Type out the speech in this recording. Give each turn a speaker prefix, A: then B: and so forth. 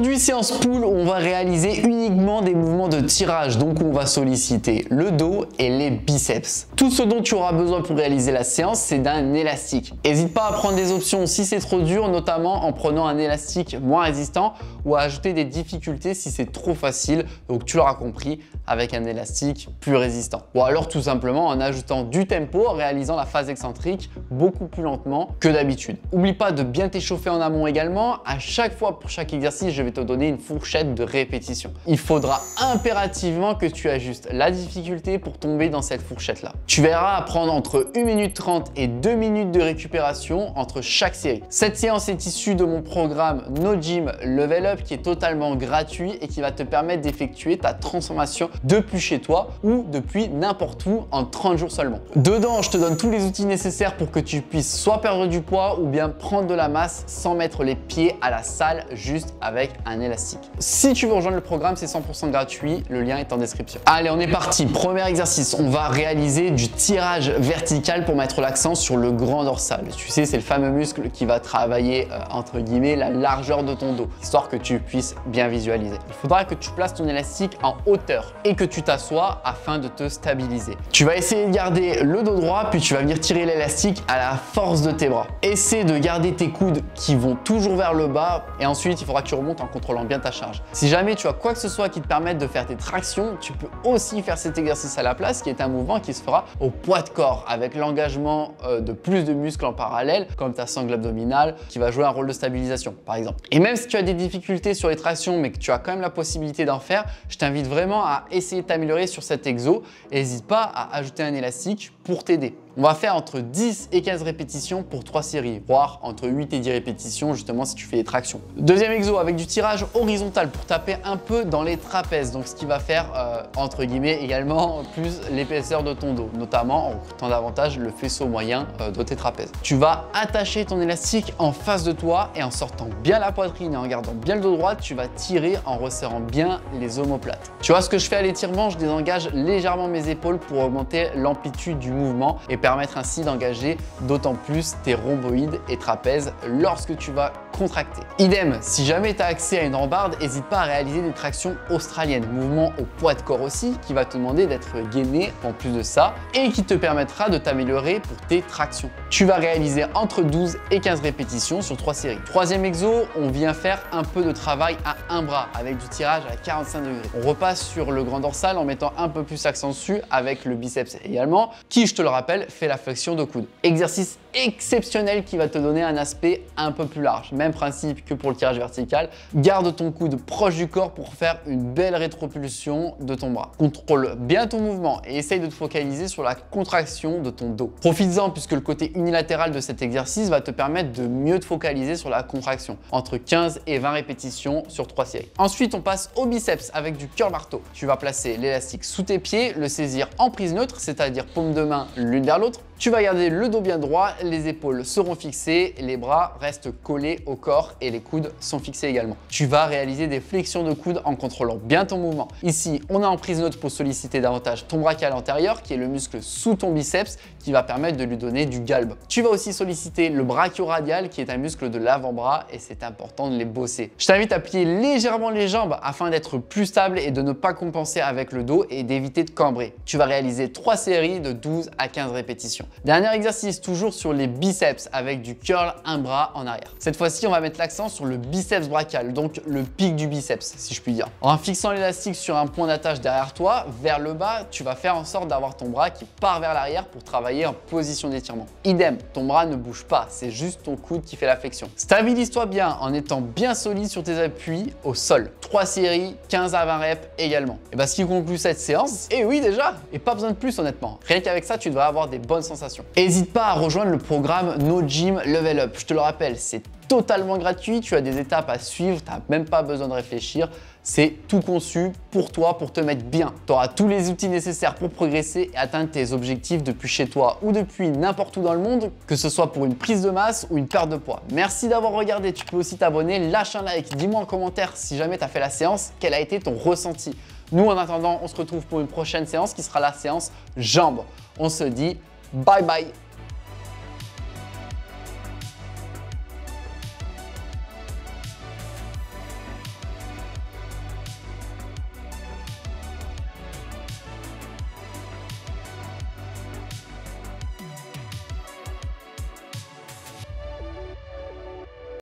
A: Aujourd'hui, séance pull où on va réaliser uniquement des mouvements de tirage, donc on va solliciter le dos et les biceps. Tout ce dont tu auras besoin pour réaliser la séance, c'est d'un élastique. N'hésite pas à prendre des options si c'est trop dur, notamment en prenant un élastique moins résistant ou à ajouter des difficultés si c'est trop facile, donc tu l'auras compris, avec un élastique plus résistant. Ou alors tout simplement en ajoutant du tempo, en réalisant la phase excentrique beaucoup plus lentement que d'habitude. N'oublie pas de bien t'échauffer en amont également. À chaque fois, pour chaque exercice, je vais te donner une fourchette de répétition. Il faudra impérativement que tu ajustes la difficulté pour tomber dans cette fourchette-là. Tu verras à prendre entre 1 minute 30 et 2 minutes de récupération entre chaque série. Cette séance est issue de mon programme No Gym Level Up qui est totalement gratuit et qui va te permettre d'effectuer ta transformation depuis chez toi ou depuis n'importe où en 30 jours seulement. Dedans, je te donne tous les outils nécessaires pour que tu puisses soit perdre du poids ou bien prendre de la masse sans mettre les pieds à la salle, juste avec un élastique. Si tu veux rejoindre le programme, c'est 100% gratuit, le lien est en description. Allez, on est parti. Premier exercice, on va réaliser du tirage vertical pour mettre l'accent sur le grand dorsal. Tu sais, c'est le fameux muscle qui va travailler, entre guillemets, la largeur de ton dos, histoire que tu puisses bien visualiser. Il faudra que tu places ton élastique en hauteur et que tu t'assoies afin de te stabiliser. Tu vas essayer de garder le dos droit, puis tu vas venir tirer l'élastique à la force de tes bras. Essaie de garder tes coudes qui vont toujours vers le bas et ensuite il faudra que tu remontes en contrôlant bien ta charge. Si jamais tu as quoi que ce soit qui te permette de faire tes tractions, tu peux aussi faire cet exercice à la place qui est un mouvement qui se fera au poids de corps avec l'engagement de plus de muscles en parallèle comme ta sangle abdominale qui va jouer un rôle de stabilisation par exemple. Et même si tu as des difficultés sur les tractions mais que tu as quand même la possibilité d'en faire, je t'invite vraiment à essayer de t'améliorer sur cet exo et n'hésite pas à ajouter un élastique pour t'aider. On va faire entre 10 et 15 répétitions pour 3 séries, voire entre 8 et 10 répétitions justement si tu fais des tractions. Deuxième exo avec du tirage horizontal pour taper un peu dans les trapèzes, donc ce qui va faire entre guillemets également plus l'épaisseur de ton dos, notamment en recrutant davantage le faisceau moyen de tes trapèzes. Tu vas attacher ton élastique en face de toi et en sortant bien la poitrine et en gardant bien le dos droit, tu vas tirer en resserrant bien les omoplates. Tu vois ce que je fais à l'étirement, je désengage légèrement mes épaules pour augmenter l'amplitude du mouvement et permettre ainsi d'engager d'autant plus tes rhomboïdes et trapèzes lorsque tu vas contracter. Idem, si jamais tu as accès à une rambarde, n'hésite pas à réaliser des tractions australiennes, mouvement au poids de corps aussi, qui va te demander d'être gainé en plus de ça et qui te permettra de t'améliorer pour tes tractions. Tu vas réaliser entre 12 et 15 répétitions sur 3 séries. Troisième exo, on vient faire un peu de travail à un bras avec du tirage à 45 degrés. On repasse sur le grand dorsal en mettant un peu plus l'accent dessus avec le biceps également, qui, je te le rappelle, fait la flexion de coude. Exercice exceptionnel qui va te donner un aspect un peu plus large. Même principe que pour le tirage vertical. Garde ton coude proche du corps pour faire une belle rétropulsion de ton bras. Contrôle bien ton mouvement et essaye de te focaliser sur la contraction de ton dos. Profites-en puisque le côté unilatéral de cet exercice va te permettre de mieux te focaliser sur la contraction. Entre 15 et 20 répétitions sur 3 séries. Ensuite, on passe au biceps avec du curl marteau. Tu vas placer l'élastique sous tes pieds, le saisir en prise neutre, c'est-à-dire paume de main l'une vers l'autre. Tu vas garder le dos bien droit, les épaules seront fixées, les bras restent collés au corps et les coudes sont fixés également. Tu vas réaliser des flexions de coude en contrôlant bien ton mouvement. Ici, on est en prise neutre pour solliciter davantage ton brachial antérieur qui est le muscle sous ton biceps qui va permettre de lui donner du galbe. Tu vas aussi solliciter le brachioradial qui est un muscle de l'avant-bras et c'est important de les bosser. Je t'invite à plier légèrement les jambes afin d'être plus stable et de ne pas compenser avec le dos et d'éviter de cambrer. Tu vas réaliser 3 séries de 12 à 15 répétitions. Dernier exercice, toujours sur les biceps avec du curl un bras en arrière. Cette fois-ci, on va mettre l'accent sur le biceps brachial, donc le pic du biceps, si je puis dire. En fixant l'élastique sur un point d'attache derrière toi, vers le bas, tu vas faire en sorte d'avoir ton bras qui part vers l'arrière pour travailler en position d'étirement. Idem, ton bras ne bouge pas, c'est juste ton coude qui fait la flexion. Stabilise-toi bien en étant bien solide sur tes appuis au sol. 3 séries, 15 à 20 reps également. Et bah, ce qui conclut cette séance, et oui déjà, et pas besoin de plus honnêtement. Rien qu'avec ça, tu devrais avoir des bonnes sensations. N'hésite pas à rejoindre le programme No Gym Level Up. Je te le rappelle, c'est totalement gratuit. Tu as des étapes à suivre, tu n'as même pas besoin de réfléchir. C'est tout conçu pour toi, pour te mettre bien. Tu auras tous les outils nécessaires pour progresser et atteindre tes objectifs depuis chez toi ou depuis n'importe où dans le monde, que ce soit pour une prise de masse ou une perte de poids. Merci d'avoir regardé. Tu peux aussi t'abonner, lâche un like, dis-moi en commentaire si jamais tu as fait la séance, quel a été ton ressenti. Nous, en attendant, on se retrouve pour une prochaine séance qui sera la séance jambes. On se dit bye bye.